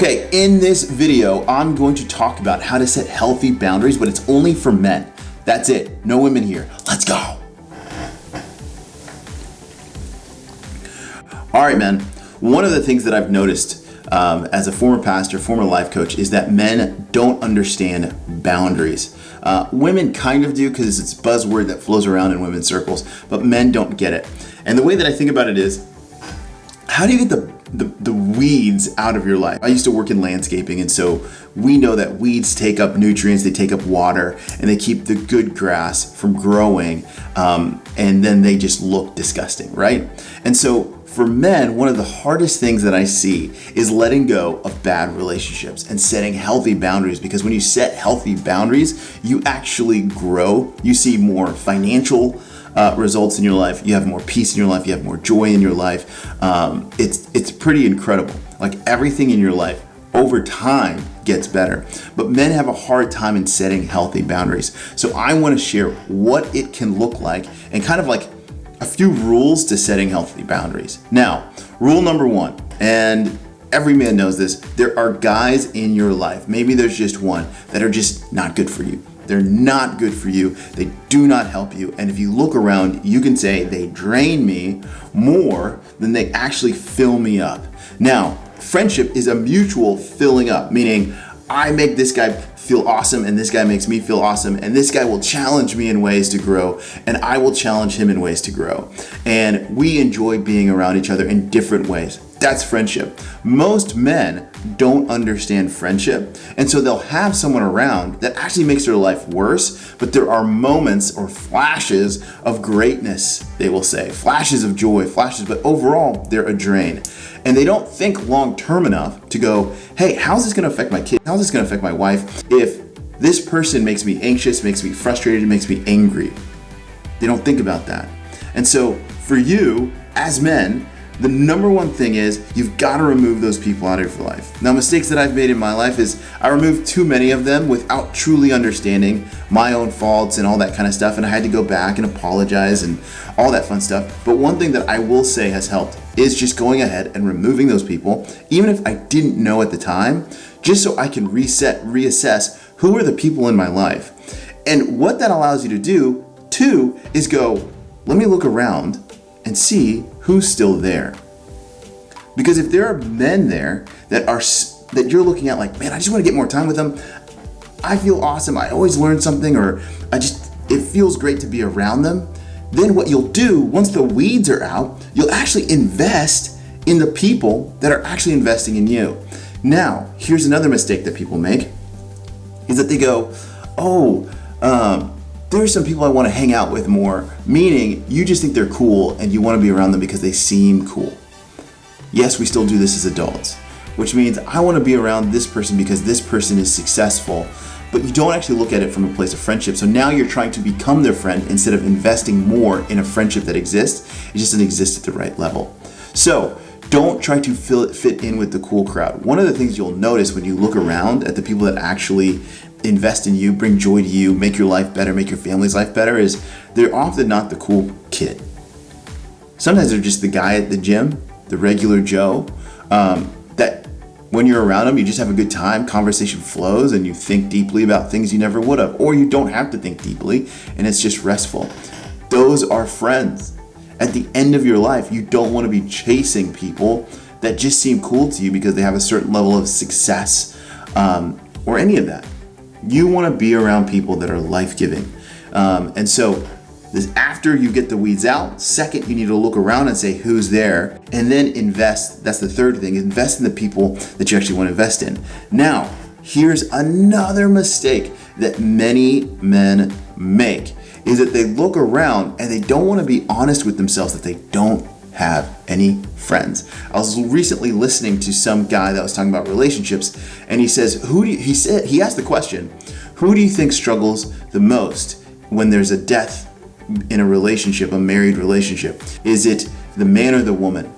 Okay, in this video, I'm going to talk about how to set healthy boundaries, but it's only for men. That's it. No women here. Let's go. All right, man. One of the things that I've noticed as a former pastor, former life coach, is that men don't understand boundaries. Women kind of do because it's a buzzword that flows around in women's circles, but men don't get it. And the way that I think about it is, how do you get the weeds out of your life? I used to work in landscaping, and so we know that weeds take up nutrients, they take up water, and they keep the good grass from growing, and then they just look disgusting, right? And so for men, one of the hardest things that I see is letting go of bad relationships and setting healthy boundaries, because when you set healthy boundaries, you actually grow. You see more financial results in your life, you have more peace in your life, you have more joy in your life. It's pretty incredible. Like, everything in your life over time gets better. But men have a hard time in setting healthy boundaries. So I want to share what it can look like and kind of like a few rules to setting healthy boundaries. Now, rule number one, and every man knows this, there are guys in your life, maybe there's just one, that are just not good for you. They're not good for you. They do not help you. And if you look around, you can say they drain me more than they actually fill me up. Now, friendship is a mutual filling up, meaning I make this guy feel awesome and this guy makes me feel awesome, and this guy will challenge me in ways to grow and I will challenge him in ways to grow. And we enjoy being around each other in different ways. That's friendship. Most men don't understand friendship, and so they'll have someone around that actually makes their life worse, but there are moments or flashes of greatness, they will say. Flashes of joy, flashes, but overall, they're a drain. And they don't think long term enough to go, hey, how's this gonna affect my kid? How's this gonna affect my wife if this person makes me anxious, makes me frustrated, makes me angry? They don't think about that. And so for you, as men, the number one thing is you've got to remove those people out of your life. Now, mistakes that I've made in my life is I removed too many of them without truly understanding my own faults and all that kind of stuff, and I had to go back and apologize and all that fun stuff. But one thing that I will say has helped is just going ahead and removing those people, even if I didn't know at the time, just so I can reassess who are the people in my life. And what that allows you to do too is go, let me look around and see who's still there. Because if there are men there that you're looking at like, man, I just want to get more time with them, I feel awesome, I always learn something, or it feels great to be around them, then what you'll do once the weeds are out, you'll actually invest in the people that are actually investing in you. Now, here's another mistake that people make, is that they go, there's some people I want to hang out with more, meaning you just think they're cool and you want to be around them because they seem cool. Yes, we still do this as adults, which means I want to be around this person because this person is successful, but you don't actually look at it from a place of friendship. So now you're trying to become their friend instead of investing more in a friendship that exists. It just doesn't exist at the right level. So don't try to fit in with the cool crowd. One of the things you'll notice when you look around at the people that actually invest in you, bring joy to you, make your life better, make your family's life better, is they're often not the cool kid. Sometimes they're just the guy at the gym, the regular Joe, that when you're around them, you just have a good time, conversation flows, and you think deeply about things you never would have, or you don't have to think deeply, and it's just restful. Those are friends. At the end of your life, you don't want to be chasing people that just seem cool to you because they have a certain level of success, or any of that. You want to be around people that are life-giving. And so after you get the weeds out, second, you need to look around and say who's there, and then invest. That's the third thing, invest in the people that you actually want to invest in. Now, here's another mistake that many men make, is that they look around and they don't want to be honest with themselves that they don't have any friends. I was recently listening to some guy that was talking about relationships, and he says, he asked the question, who do you think struggles the most when there's a death in a relationship, a married relationship? Is it the man or the woman?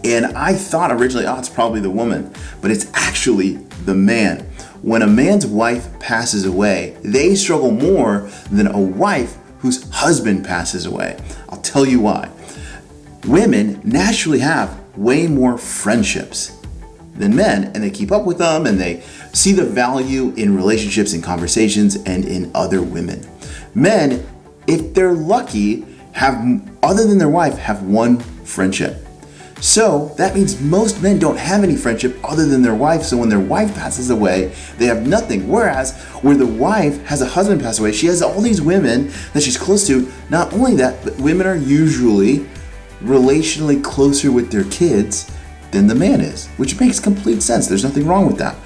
And I thought originally, it's probably the woman, but it's actually the man. When a man's wife passes away, they struggle more than a wife whose husband passes away. I'll tell you why. Women naturally have way more friendships. than men, and they keep up with them, and they see the value in relationships and conversations and in other women. Men, if they're lucky, have, other than their wife, have one friendship. So that means most men don't have any friendship other than their wife. So when their wife passes away, they have nothing. Whereas where the wife has a husband pass away, she has all these women that she's close to. Not only that, but women are usually relationally closer with their kids than the man is, which makes complete sense. There's nothing wrong with that.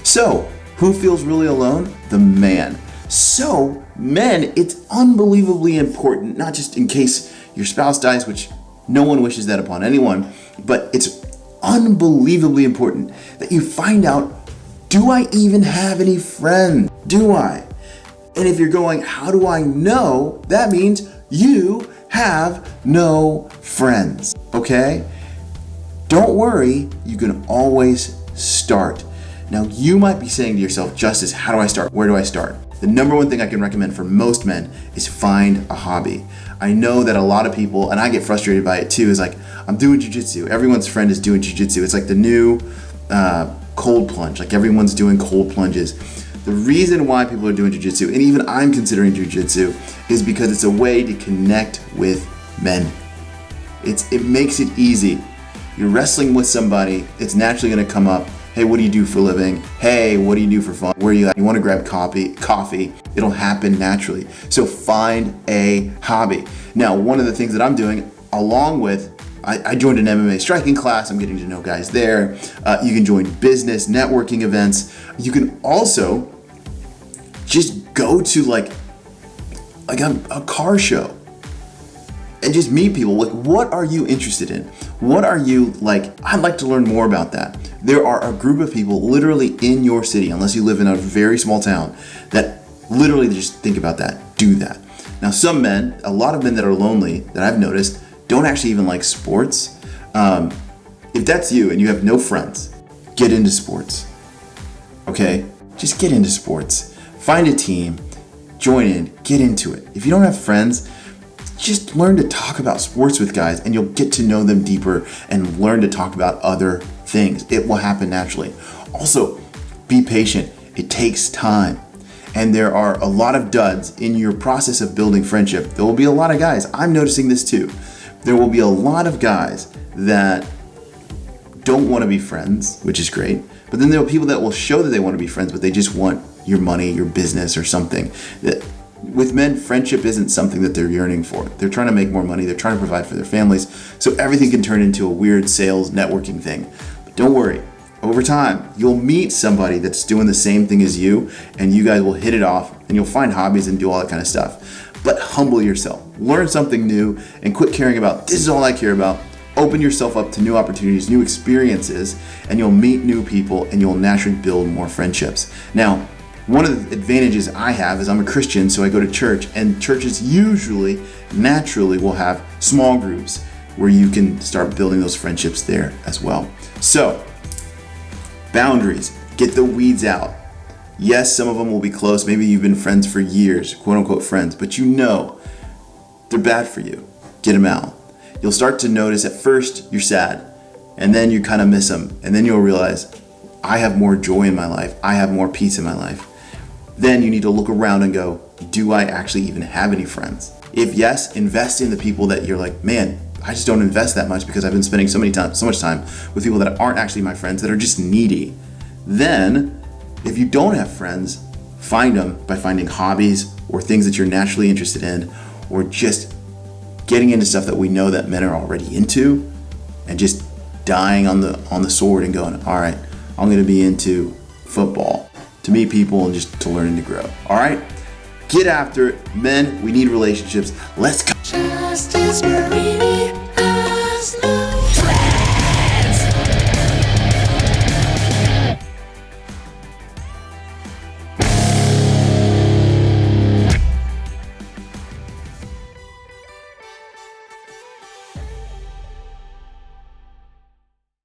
So who feels really alone? The man. So men, it's unbelievably important, not just in case your spouse dies, which no one wishes that upon anyone, but it's unbelievably important that you find out, do I even have any friends? Do I? And if you're going, how do I know? That means you have no friends, okay? Don't worry, you can always start. Now you might be saying to yourself, Justice, how do I start? Where do I start? The number one thing I can recommend for most men is find a hobby. I know that a lot of people, and I get frustrated by it too, is like, I'm doing jujitsu. Everyone's friend is doing jujitsu. It's like the new cold plunge. Like everyone's doing cold plunges. The reason why people are doing jujitsu, and even I'm considering jujitsu, is because it's a way to connect with men. It makes it easy. You're wrestling with somebody, it's naturally gonna come up. Hey, what do you do for a living? Hey, what do you do for fun? Where are you at? You want to grab coffee. It'll happen naturally. So find a hobby. Now, one of the things that I'm doing, along with, I joined an MMA striking class. I'm getting to know guys there. You can join business networking events. You can also just go to like a car show and just meet people. Like, what are you interested in? What are you like? I'd like to learn more about that. There are a group of people literally in your city, unless you live in a very small town, that literally just think about that, do that. Now some men, a lot of men that are lonely that I've noticed, don't actually even like sports. If that's you and you have no friends, get into sports, okay? Just get into sports. Find a team, join in, get into it. If you don't have friends, just learn to talk about sports with guys and you'll get to know them deeper and learn to talk about other things. It will happen naturally. Also, be patient. It takes time. And there are a lot of duds in your process of building friendship. There will be a lot of guys. I'm noticing this too. There will be a lot of guys that don't want to be friends, which is great. But then there are people that will show that they want to be friends, but they just want your money, your business, or something. With men, friendship isn't something that they're yearning for. They're trying to make more money. They're trying to provide for their families. So everything can turn into a weird sales networking thing. But don't worry. Over time, you'll meet somebody that's doing the same thing as you, and you guys will hit it off, and you'll find hobbies and do all that kind of stuff. But humble yourself. Learn something new, and quit caring about, this is all I care about. Open yourself up to new opportunities, new experiences, and you'll meet new people, and you'll naturally build more friendships. Now, one of the advantages I have is I'm a Christian, so I go to church, and churches usually, naturally, will have small groups where you can start building those friendships there as well. So, boundaries, get the weeds out. Yes, some of them will be close. Maybe you've been friends for years, quote unquote friends, but you know they're bad for you. Get them out. You'll start to notice at first you're sad, and then you kind of miss them, and then you'll realize, I have more joy in my life. I have more peace in my life. Then you need to look around and go, do I actually even have any friends? If yes, invest in the people that you're like, man, I just don't invest that much because I've been spending so much time with people that aren't actually my friends, that are just needy. Then, if you don't have friends, find them by finding hobbies or things that you're naturally interested in, or just getting into stuff that we know that men are already into, and just dying on the sword and going, all right, I'm gonna be into football to meet people and just to learn and to grow. All right, get after it. Men, we need relationships. Let's go. Justice Marini.